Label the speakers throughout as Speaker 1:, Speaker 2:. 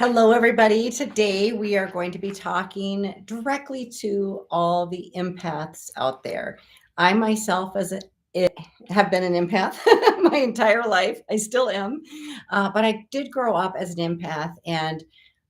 Speaker 1: Hello, everybody. Today we are going to be talking directly to all the empaths out there. I myself, have been an empath my entire life. I still am, but I did grow up as an empath, and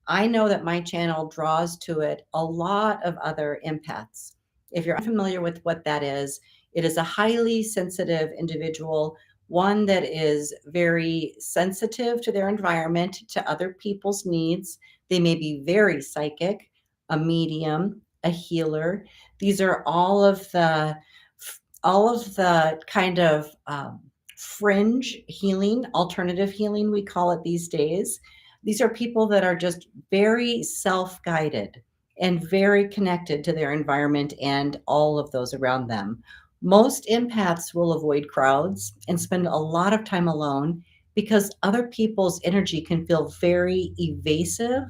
Speaker 1: I know that my channel draws to it a lot of other empaths. If you're unfamiliar with what that is, it is a highly sensitive individual, one that is very sensitive to their environment, to other people's needs. They may be very psychic, a medium, a healer. These are all of the kind of fringe healing, alternative healing, we call it these days. These are people that are just very self-guided and very connected to their environment and all of those around them. Most empaths will avoid crowds and spend a lot of time alone because other people's energy can feel very invasive,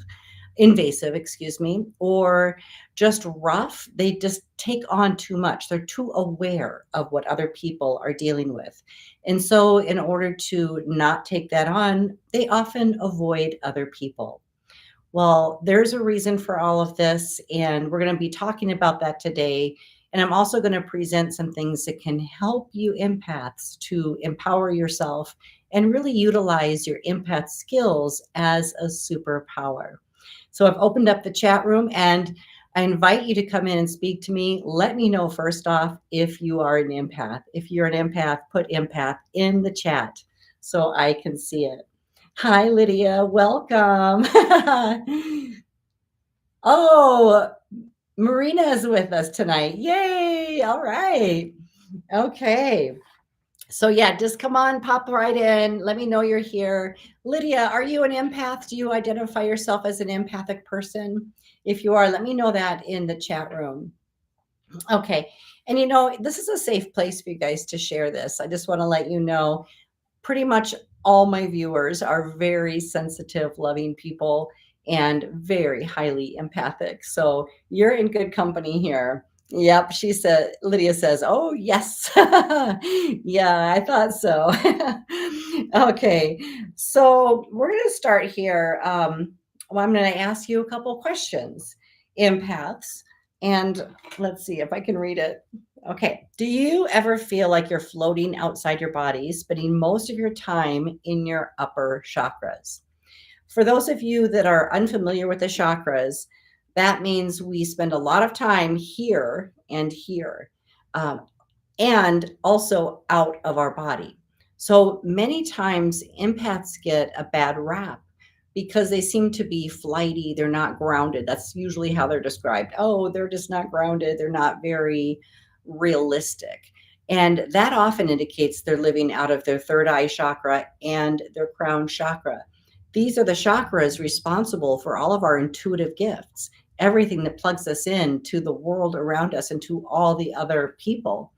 Speaker 1: excuse me, or just rough. They just take on too much. They're too aware of what other people are dealing with. And so, in order to not take that on, they often avoid other people. Well, there's a reason for all of this, and we're going to be talking about that today. And I'm also going to present some things that can help you empaths to empower yourself and really utilize your empath skills as a superpower. So I've opened up the chat room and I invite you to come in and speak to me. Let me know first off if you are an empath. If you're an empath, put empath in the chat so I can see it. Hi, Lydia. Welcome. Oh, Marina is with us tonight. Yay. All right. Okay. So yeah, just come on, pop right in. Let me know you're here. Lydia, are you an empath? Do you identify yourself as an empathic person? If you are, let me know that in the chat room. Okay. And this is a safe place for you guys to share this. I just want to let you know pretty much all my viewers are very sensitive, loving people and very highly empathic. So you're in good company here. Yep, Lydia says, oh, yes. Yeah, I thought so. Okay, so we're going to start here. Well, I'm going to ask you a couple questions, empaths, and let's see if I can read it. Okay. Do you ever feel like you're floating outside your body, spending most of your time in your upper chakras? For those of you that are unfamiliar with the chakras, that means we spend a lot of time here and here, and also out of our body. So many times empaths get a bad rap because they seem to be flighty. They're not grounded. That's usually how they're described. Oh, they're just not grounded. They're not very realistic. And that often indicates they're living out of their third eye chakra and their crown chakra. These are the chakras responsible for all of our intuitive gifts, everything that plugs us in to the world around us and to all the other people.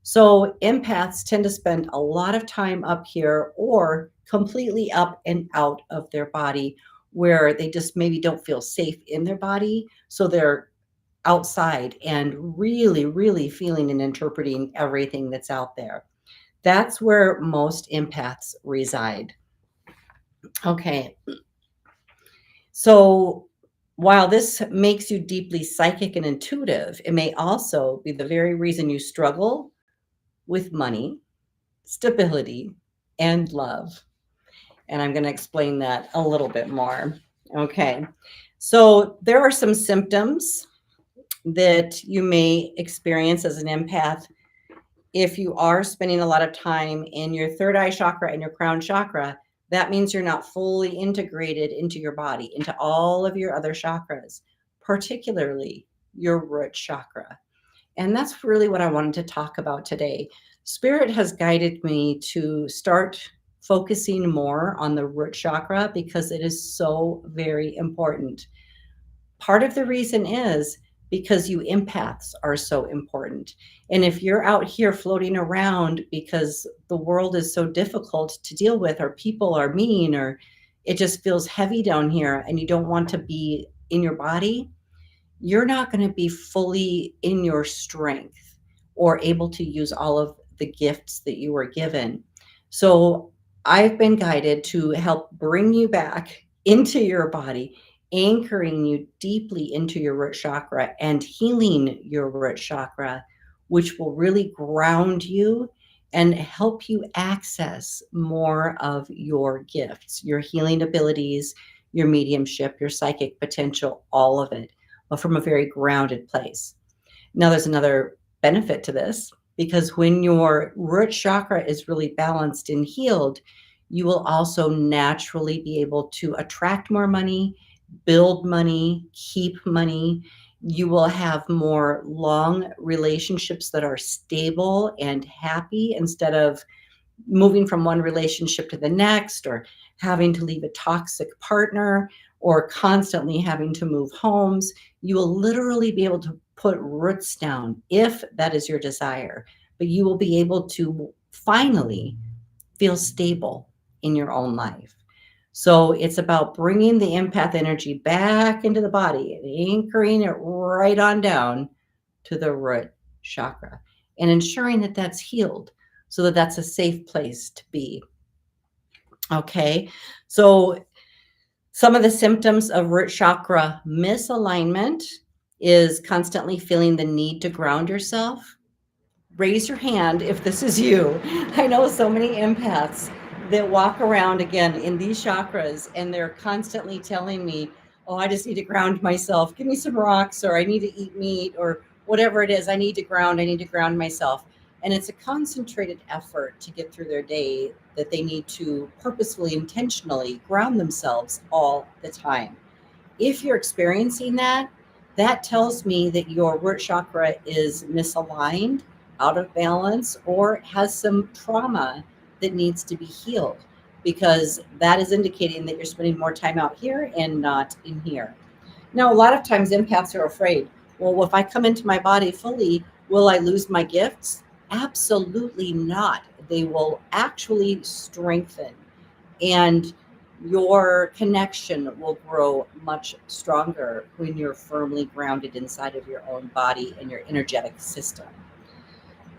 Speaker 1: So empaths tend to spend a lot of time up here or completely up and out of their body, where they just maybe don't feel safe in their body. So they're outside and really, really feeling and interpreting everything that's out there. That's where most empaths reside. Okay. So while this makes you deeply psychic and intuitive, it may also be the very reason you struggle with money, stability, and love. And I'm going to explain that a little bit more. Okay. So there are some symptoms that you may experience as an empath if you are spending a lot of time in your third eye chakra and your crown chakra. That means you're not fully integrated into your body, into all of your other chakras, particularly your root chakra. And that's really what I wanted to talk about today. Spirit has guided me to start focusing more on the root chakra because it is so very important. Part of the reason is because you empaths are so important. And if you're out here floating around because the world is so difficult to deal with, or people are mean, or it just feels heavy down here and you don't want to be in your body, you're not going to be fully in your strength or able to use all of the gifts that you were given. So I've been guided to help bring you back into your body, anchoring you deeply into your root chakra and healing your root chakra, which will really ground you and help you access more of your gifts, your healing abilities, your mediumship, your psychic potential, all of it, but from a very grounded place. Now, there's another benefit to this because when your root chakra is really balanced and healed, you will also naturally be able to attract more money, build money, keep money. You will have more long relationships that are stable and happy instead of moving from one relationship to the next or having to leave a toxic partner or constantly having to move homes. You will literally be able to put roots down if that is your desire, but you will be able to finally feel stable in your own life. So it's about bringing the empath energy back into the body and anchoring it right on down to the root chakra and ensuring that that's healed so that that's a safe place to be. Okay. So some of the symptoms of root chakra misalignment is constantly feeling the need to ground yourself. Raise your hand if this is you. I know so many empaths that walk around again in these chakras and they're constantly telling me, oh, I just need to ground myself. Give me some rocks, or I need to eat meat, or whatever it is. I need to ground myself. And it's a concentrated effort to get through their day that they need to purposefully, intentionally ground themselves all the time. If you're experiencing that, that tells me that your root chakra is misaligned, out of balance, or has some trauma that needs to be healed, because that is indicating that you're spending more time out here and not in here. Now, a lot of times empaths are afraid, well, if I come into my body fully, will I lose my gifts? Absolutely not. They will actually strengthen, and your connection will grow much stronger when you're firmly grounded inside of your own body and your energetic system.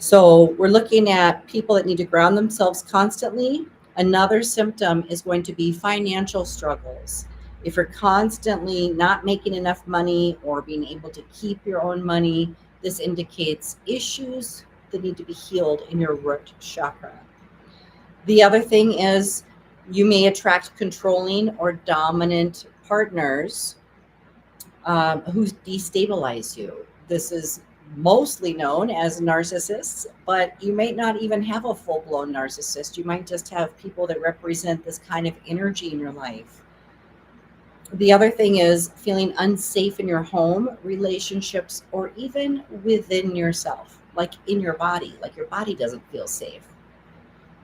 Speaker 1: So, we're looking at people that need to ground themselves constantly. Another symptom is going to be financial struggles. If you're constantly not making enough money or being able to keep your own money, this indicates issues that need to be healed in your root chakra. The other thing is you may attract controlling or dominant partners who destabilize you. This is mostly known as narcissists, but you may not even have a full blown narcissist. You might just have people that represent this kind of energy in your life. The other thing is feeling unsafe in your home, relationships, or even within yourself, like in your body, like your body doesn't feel safe.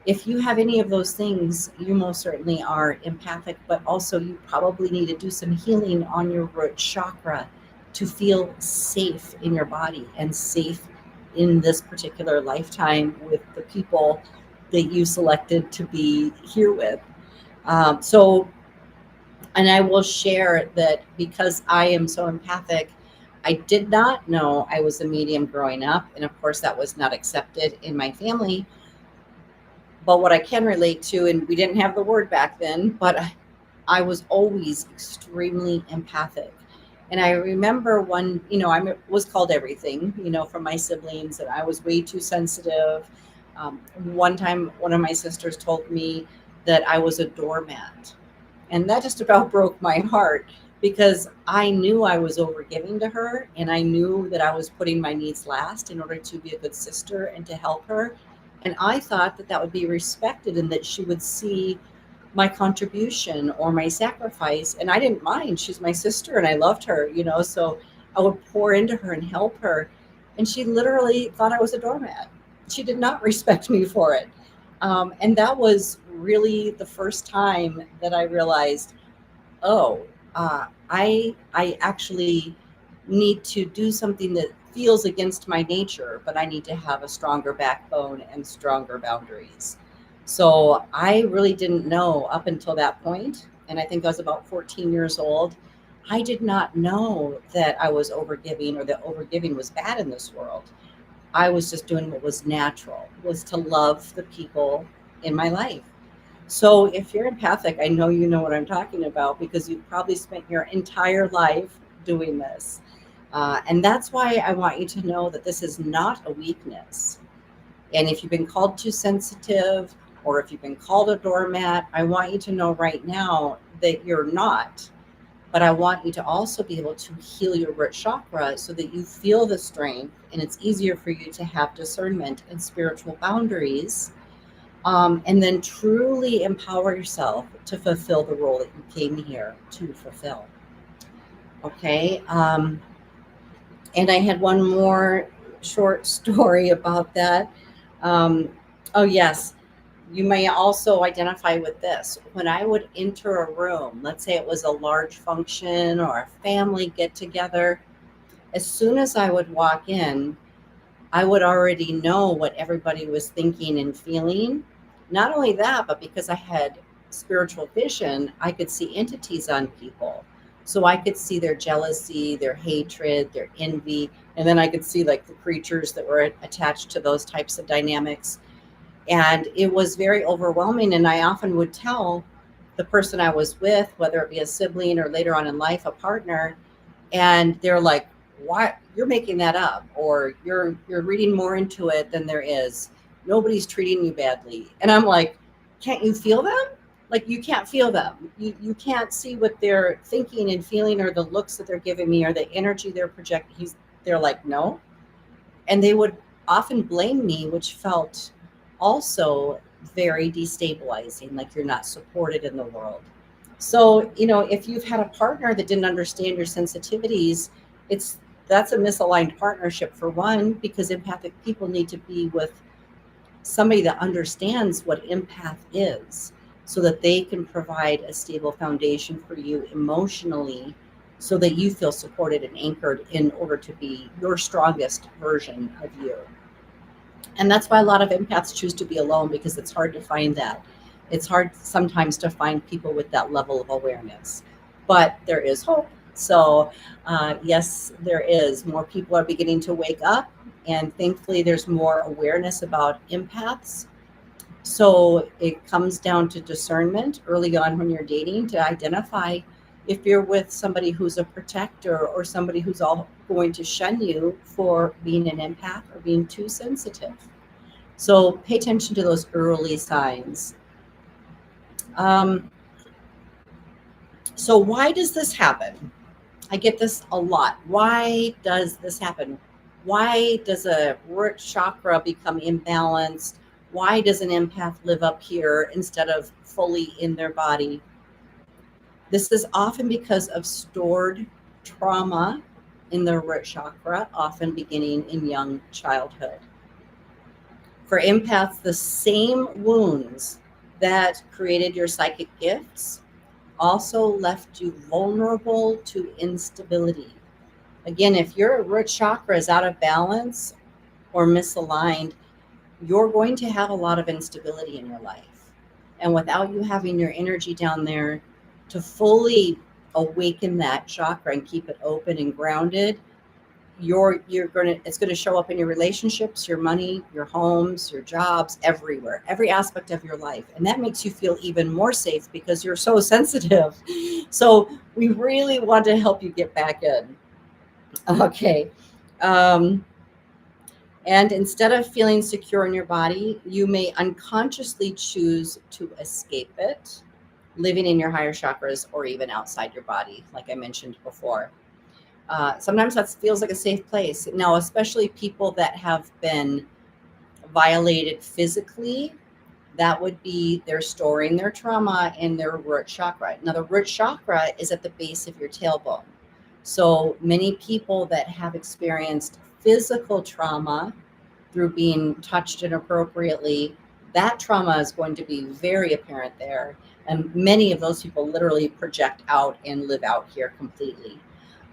Speaker 1: If you have any of those things, you most certainly are empathic, but also you probably need to do some healing on your root chakra to feel safe in your body and safe in this particular lifetime with the people that you selected to be here with. And I will share that because I am so empathic, I did not know I was a medium growing up. And of course, that was not accepted in my family. But what I can relate to, and we didn't have the word back then, but I was always extremely empathic. And I remember one, I was called everything, from my siblings, and I was way too sensitive. One time, one of my sisters told me that I was a doormat. And that just about broke my heart because I knew I was overgiving to her, and I knew that I was putting my needs last in order to be a good sister and to help her. And I thought that that would be respected and that she would see my contribution or my sacrifice. And I didn't mind. She's my sister and I loved her, so I would pour into her and help her. And she literally thought I was a doormat. She did not respect me for it. And that was really the first time that I realized, oh, I actually need to do something that feels against my nature, but I need to have a stronger backbone and stronger boundaries. So I really didn't know up until that point, and I think I was about 14 years old. I did not know that I was overgiving or that overgiving was bad in this world. I was just doing what was natural, was to love the people in my life. So if you're empathic, I know you know what I'm talking about because you've probably spent your entire life doing this. And that's why I want you to know that this is not a weakness. And if you've been called too sensitive or if you've been called a doormat, I want you to know right now that you're not. But I want you to also be able to heal your root chakra so that you feel the strength and it's easier for you to have discernment and spiritual boundaries. And then truly empower yourself to fulfill the role that you came here to fulfill. Okay. And I had one more short story about that. Um, oh, yes. You may also identify with this. When I would enter a room, let's say it was a large function or a family get together, as soon as I would walk in, I would already know what everybody was thinking and feeling. Not only that, but because I had spiritual vision, I could see entities on people. So I could see their jealousy, their hatred, their envy, and then I could see like the creatures that were attached to those types of dynamics. And it was very overwhelming. And I often would tell the person I was with, whether it be a sibling or later on in life, a partner, and they're like, why you're making that up, or you're reading more into it than there is. Nobody's treating you badly. And I'm like, can't you feel them? Like, you can't feel them. You can't see what they're thinking and feeling, or the looks that they're giving me, or the energy they're projecting. They're like, no. And they would often blame me, which felt also very destabilizing, like you're not supported in the world. So, if you've had a partner that didn't understand your sensitivities, it's that's a misaligned partnership for one, because empathic people need to be with somebody that understands what empath is so that they can provide a stable foundation for you emotionally so that you feel supported and anchored in order to be your strongest version of you. And that's why a lot of empaths choose to be alone, because it's hard to find that. It's hard sometimes to find people with that level of awareness, but there is hope. So, yes, there is. More people are beginning to wake up, and thankfully, there's more awareness about empaths. So, it comes down to discernment early on when you're dating to identify if you're with somebody who's a protector or somebody who's all going to shun you for being an empath or being too sensitive. So pay attention to those early signs. Um, so why does this happen? I get this a lot. Why does this happen? Why does a root chakra become imbalanced? Why does an empath live up here instead of fully in their body? This is often because of stored trauma in the root chakra, often beginning in young childhood. For empaths, the same wounds that created your psychic gifts also left you vulnerable to instability. Again, if your root chakra is out of balance or misaligned, you're going to have a lot of instability in your life. And without you having your energy down there to fully awaken that chakra and keep it open and grounded, you're going to it's going to show up in your relationships, your money, your homes, your jobs, everywhere, every aspect of your life. And that makes you feel even more safe because you're so sensitive. So we really want to help you get back in. Okay. um, and instead of feeling secure in your body, you may unconsciously choose to escape it, living in your higher chakras or even outside your body, like I mentioned before. Sometimes that feels like a safe place. Now, especially people that have been violated physically, that would be they're storing their trauma in their root chakra. Now, the root chakra is at the base of your tailbone. So many people that have experienced physical trauma through being touched inappropriately, that trauma is going to be very apparent there. And many of those people literally project out and live out here completely.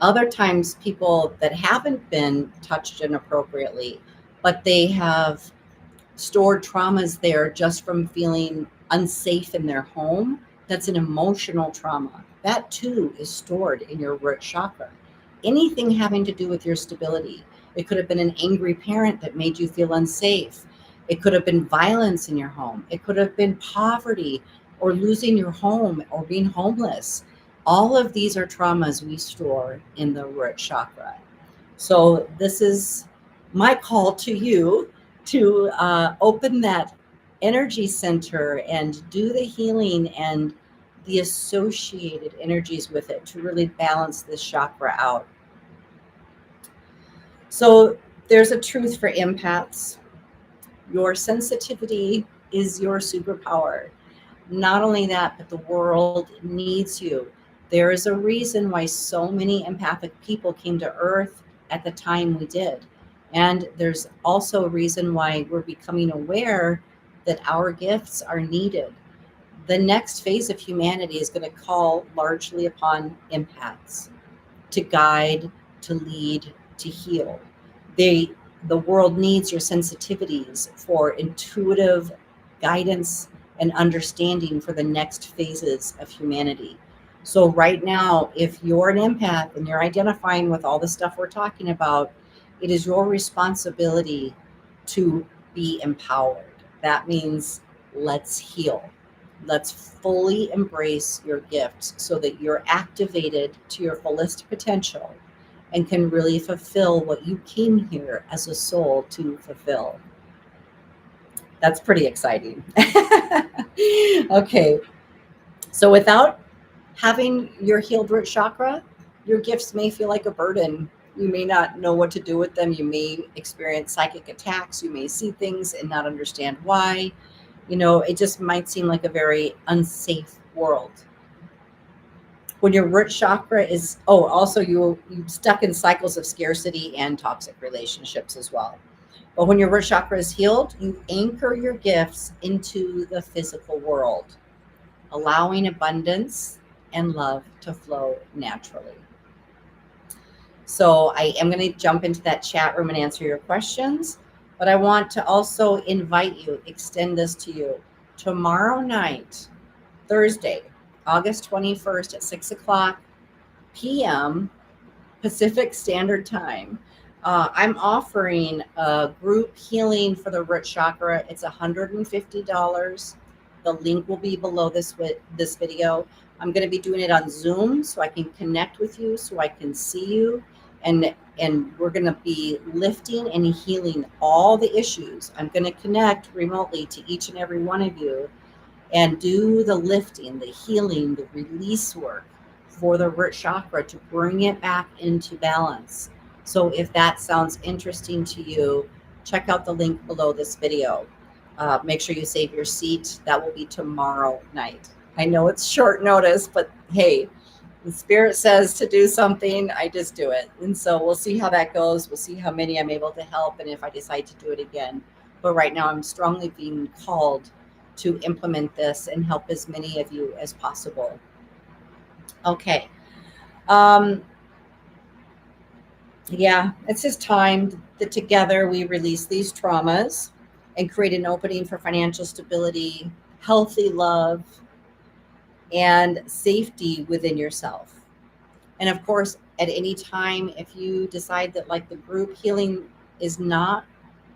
Speaker 1: Other times, people that haven't been touched inappropriately, but they have stored traumas there just from feeling unsafe in their home, that's an emotional trauma. That too is stored in your root chakra. Anything having to do with your stability. It could have been an angry parent that made you feel unsafe. It could have been violence in your home. It could have been poverty or losing your home or being homeless. All of these are traumas we store in the root chakra. So this is my call to you to open that energy center and do the healing and the associated energies with it to really balance this chakra out. So there's a truth for empaths. Your sensitivity is your superpower. Not only that, but the world needs you. There is a reason why so many empathic people came to Earth at the time we did. And there's also a reason why we're becoming aware that our gifts are needed. The next phase of humanity is going to call largely upon empaths to guide, to lead, to heal. They, the world needs your sensitivities for intuitive guidance and understanding for the next phases of humanity. So right now, if you're an empath and you're identifying with all the stuff we're talking about, it is your responsibility to be empowered. That means let's heal. Let's fully embrace your gifts so that you're activated to your fullest potential and can really fulfill what you came here as a soul to fulfill. That's pretty exciting. Okay, so without having your healed root chakra, your gifts may feel like a burden. You may not know what to do with them. You may experience psychic attacks. You may see things and not understand why. You know, it just might seem like a very unsafe world. When your root chakra is, oh, also you stuck in cycles of scarcity and toxic relationships as well. But when your root chakra is healed, you anchor your gifts into the physical world, allowing abundance and love to flow naturally. So I am going to jump into that chat room and answer your questions, but I want to also invite you, extend this to you. Tomorrow night, Thursday, August 21st at 6 o'clock p.m. Pacific Standard Time, I'm offering a group healing for the root chakra. It's $150. The link will be below this video. I'm going to be doing it on Zoom so I can connect with you, so I can see you, and we're going to be lifting and healing all the issues. I'm going to connect remotely to each and every one of you and do the lifting, the healing, the release work for the root chakra to bring it back into balance. So if that sounds interesting to you, check out the link below this video. Make sure you save your seat. That will be tomorrow night. I know it's short notice, but hey, the spirit says to do something, I just do it. And so we'll see how that goes. We'll see how many I'm able to help and if I decide to do it again. But right now I'm strongly being called to implement this and help as many of you as possible. Okay. Yeah, it's just time that together we release these traumas and create an opening for financial stability, healthy love, and safety within yourself. And of course, at any time, if you decide that like the group healing is not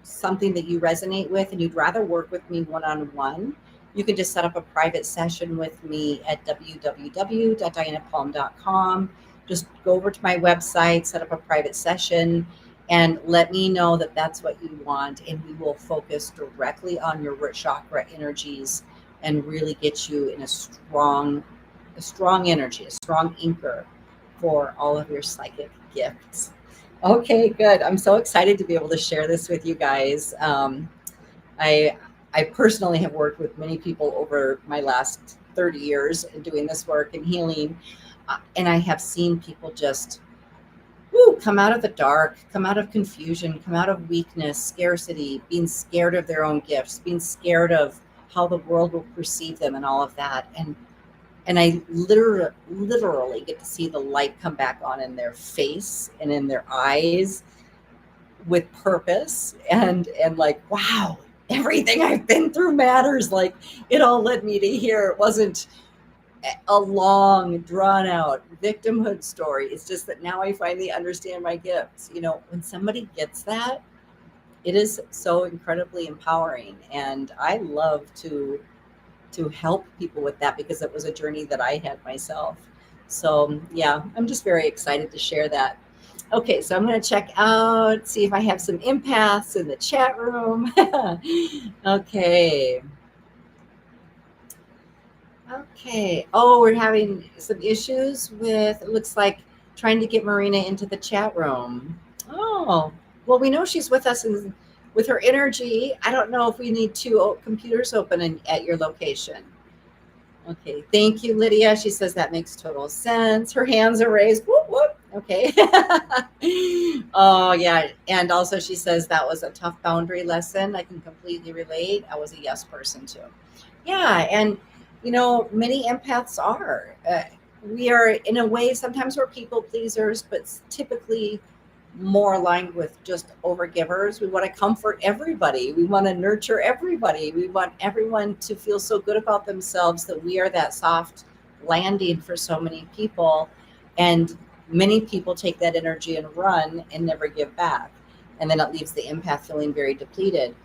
Speaker 1: something that you resonate with and you'd rather work with me one-on-one, you can just set up a private session with me at www.dianapalm.com. Just go over to my website, set up a private session, and let me know that that's what you want. And we will focus directly on your root chakra energies and really get you in a strong energy, a strong anchor for all of your psychic gifts. Okay, good. I'm so excited to be able to share this with you guys. I personally have worked with many people over my last 30 years doing this work and healing. And I have seen people just come out of the dark, come out of confusion, come out of weakness, scarcity, being scared of their own gifts, being scared of how the world will perceive them and all of that. And I literally get to see the light come back on in their face and in their eyes with purpose and like, wow, everything I've been through matters. Like it all led me to here. It wasn't a long drawn out victimhood story. It's just that now I finally understand my gifts. You know, when somebody gets that, it is so incredibly empowering. And I love to to help people with that, because it was a journey that I had myself. So yeah, I'm just very excited to share that. Okay, so I'm going to check out, see if I have some empaths in the chat room. Okay. Okay. Oh, we're having some issues with, it looks like, trying to get Marina into the chat room. Oh, well, we know she's with us with her energy. I don't know if we need two computers open at your location. Okay, thank you, Lydia. She says that makes total sense. Her hands are raised. Whoop, whoop. Okay. Oh, yeah. And also, she says that was a tough boundary lesson. I can completely relate. I was a yes person too. Yeah. And, many empaths are. We are, in a way, sometimes we're people pleasers, but typically more aligned with just overgivers. We want to comfort everybody. We want to nurture everybody. We want everyone to feel so good about themselves that we are that soft landing for so many people. And many people take that energy and run and never give back. And then it leaves the empath feeling very depleted.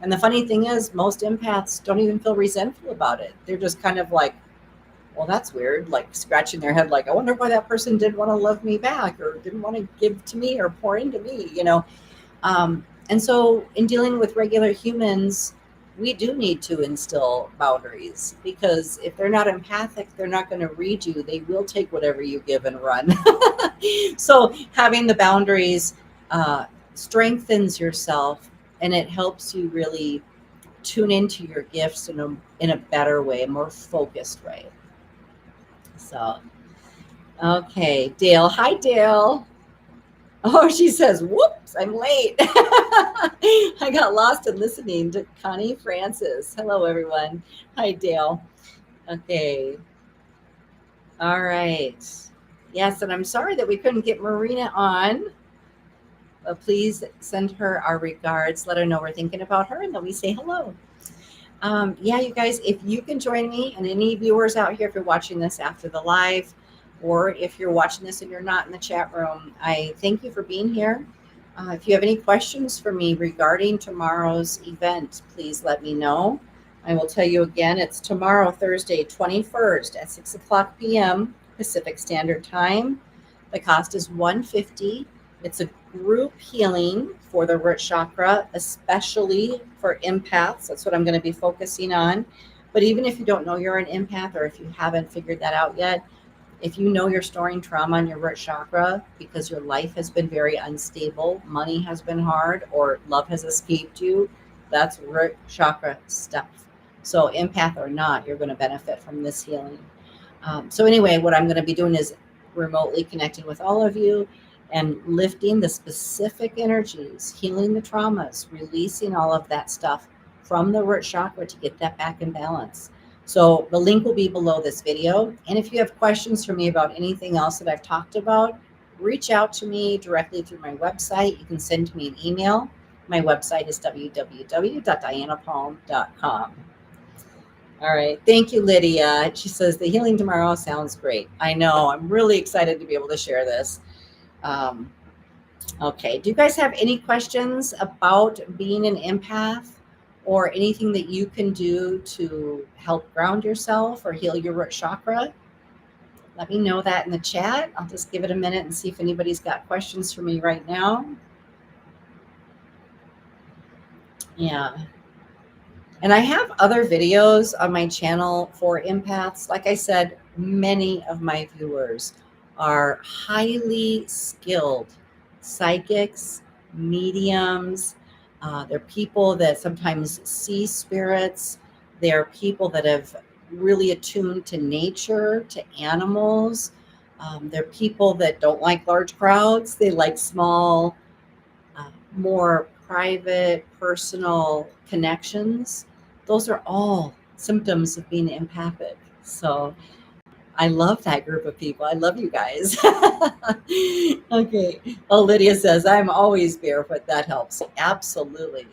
Speaker 1: And the funny thing is, most empaths don't even feel resentful about it. They're just kind of like, well, that's weird, like scratching their head, like, I wonder why that person didn't want to love me back or didn't want to give to me or pour into me. And so in dealing with regular humans, we do need to instill boundaries, because if they're not empathic, they're not going to read you. They will take whatever you give and run. So having the boundaries strengthens yourself, and it helps you really tune into your gifts in a better way, a more focused way. So, okay, Dale. Hi, Dale. Oh, she says, whoops, I'm late. I got lost in listening to Connie Francis. Hello, everyone. Hi, Dale. Okay. All right. Yes, and I'm sorry that we couldn't get Marina on. Please send her our regards. Let her know we're thinking about her, and then we say hello. Yeah, you guys, if you can join me, and any viewers out here, if you're watching this after the live, or if you're watching this and you're not in the chat room, I thank you for being here. If you have any questions for me regarding tomorrow's event, please let me know. I will tell you again, it's tomorrow, Thursday, 21st at 6 o'clock p.m. Pacific Standard Time. The cost is $150. It's a group healing for the root chakra, especially for empaths. That's what I'm going to be focusing on. But even if you don't know you're an empath, or if you haven't figured that out yet, if you know you're storing trauma in your root chakra because your life has been very unstable, money has been hard, or love has escaped you, that's root chakra stuff. So empath or not, you're going to benefit from this healing. So anyway, what I'm going to be doing is remotely connecting with all of you and lifting the specific energies, healing the traumas, releasing all of that stuff from the root chakra to get that back in balance. So the link will be below this video. And if you have questions for me about anything else that I've talked about, reach out to me directly through my website. You can send me an email. My website is www.dianapalm.com. All right. Thank you, Lydia. She says the healing tomorrow sounds great. I know. I'm really excited to be able to share this. Okay. Do you guys have any questions about being an empath, or anything that you can do to help ground yourself or heal your root chakra? Let me know that in the chat. I'll just give it a minute and see if anybody's got questions for me right now. Yeah. And I have other videos on my channel for empaths. Like I said, many of my viewers are highly skilled psychics, mediums. They're people that sometimes see spirits. They're people that have really attuned to nature, to animals. They're people that don't like large crowds. They like small, more private, personal connections. Those are all symptoms of being empathic. So I love that group of people. I love you guys. Okay. Oh, Lydia says, I'm always barefoot. That helps. Absolutely.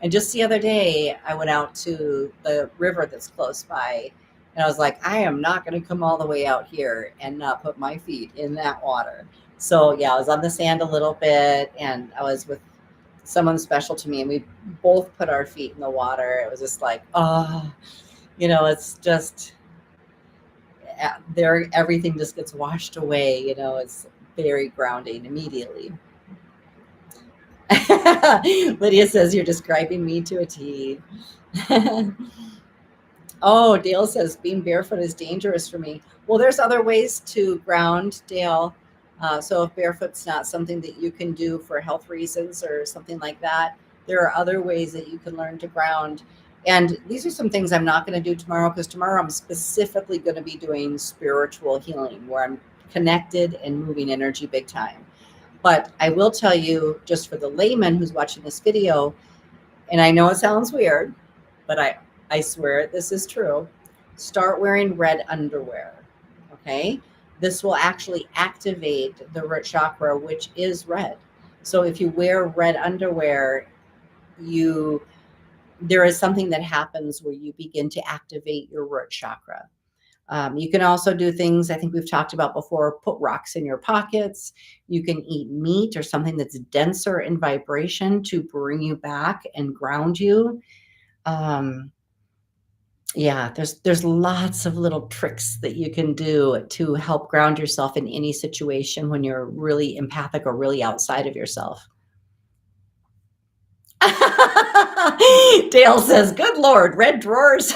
Speaker 1: And just the other day, I went out to the river that's close by, and I was like, I am not going to come all the way out here and not put my feet in that water. So yeah, I was on the sand a little bit, and I was with someone special to me, and we both put our feet in the water. It was just like, oh, It's just there, everything just gets washed away. It's very grounding immediately. Lydia says you're describing me to a T. Oh, Dale says being barefoot is dangerous for me. Well, there's other ways to ground, Dale. So if barefoot's not something that you can do for health reasons or something like that, there are other ways that you can learn to ground. And these are some things I'm not going to do tomorrow, because tomorrow I'm specifically going to be doing spiritual healing where I'm connected and moving energy big time. But I will tell you, just for the layman who's watching this video, and I know it sounds weird, but I swear this is true. Start wearing red underwear. Okay. This will actually activate the root chakra, which is red. So if you wear red underwear, there is something that happens where you begin to activate your root chakra. You can also do things I think we've talked about before. Put rocks in your pockets. You can eat meat or something that's denser in vibration to bring you back and ground you. Yeah, there's lots of little tricks that you can do to help ground yourself in any situation when you're really empathic or really outside of yourself. Dale says, good Lord, red drawers.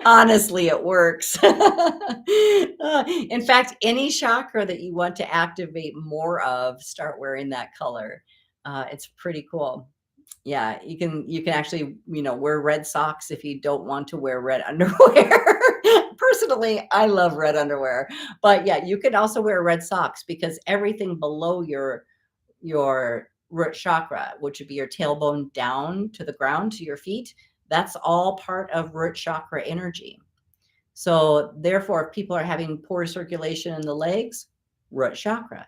Speaker 1: Honestly, it works. In fact, any chakra that you want to activate more of, start wearing that color. It's pretty cool. Yeah, you can actually, wear red socks if you don't want to wear red underwear. Personally, I love red underwear. But yeah, you can also wear red socks, because everything below your root chakra, which would be your tailbone down to the ground to your feet, that's all part of root chakra energy. So therefore, if people are having poor circulation in the legs, root chakra.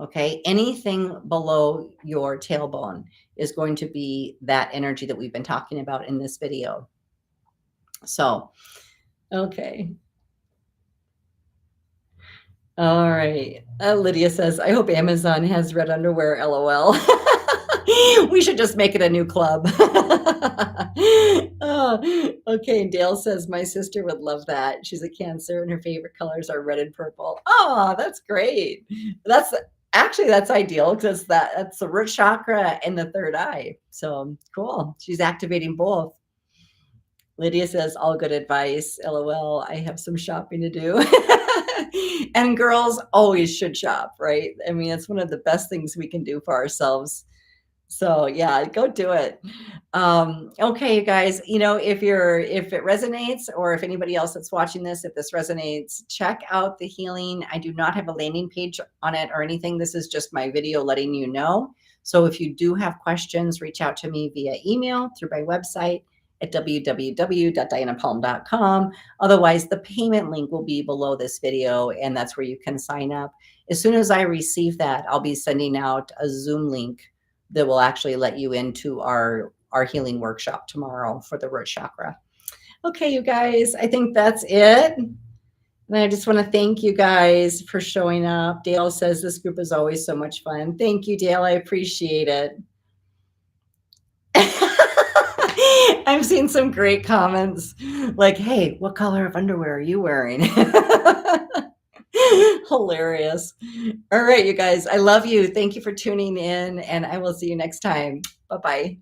Speaker 1: Okay. Anything below your tailbone is going to be that energy that we've been talking about in this video. So, okay. All right. Lydia says, I hope Amazon has red underwear, LOL. We should just make it a new club. Oh, okay. Dale says, my sister would love that. She's a Cancer and her favorite colors are red and purple. Oh, that's great. That's ideal, because that's the root chakra and the third eye. So cool. She's activating both. Lydia says, all good advice. LOL. I have some shopping to do. And girls always should shop, right? I mean, it's one of the best things we can do for ourselves. So yeah, go do it. Okay, you guys, if it resonates, or if anybody else that's watching this, if this resonates, check out the healing. I do not have a landing page on it or anything. This is just my video letting you know. So if you do have questions, reach out to me via email, through my website at www.dianapalm.com. Otherwise, the payment link will be below this video, and that's where you can sign up. As soon as I receive that, I'll be sending out a Zoom link that will actually let you into our healing workshop tomorrow for the root chakra. Okay, you guys, I think that's it. And I just want to thank you guys for showing up. Dale says this group is always so much fun. Thank you, Dale. I appreciate it. I'm seeing some great comments like, hey, what color of underwear are you wearing? Hilarious. All right, you guys, I love you. Thank you for tuning in, and I will see you next time. Bye-bye.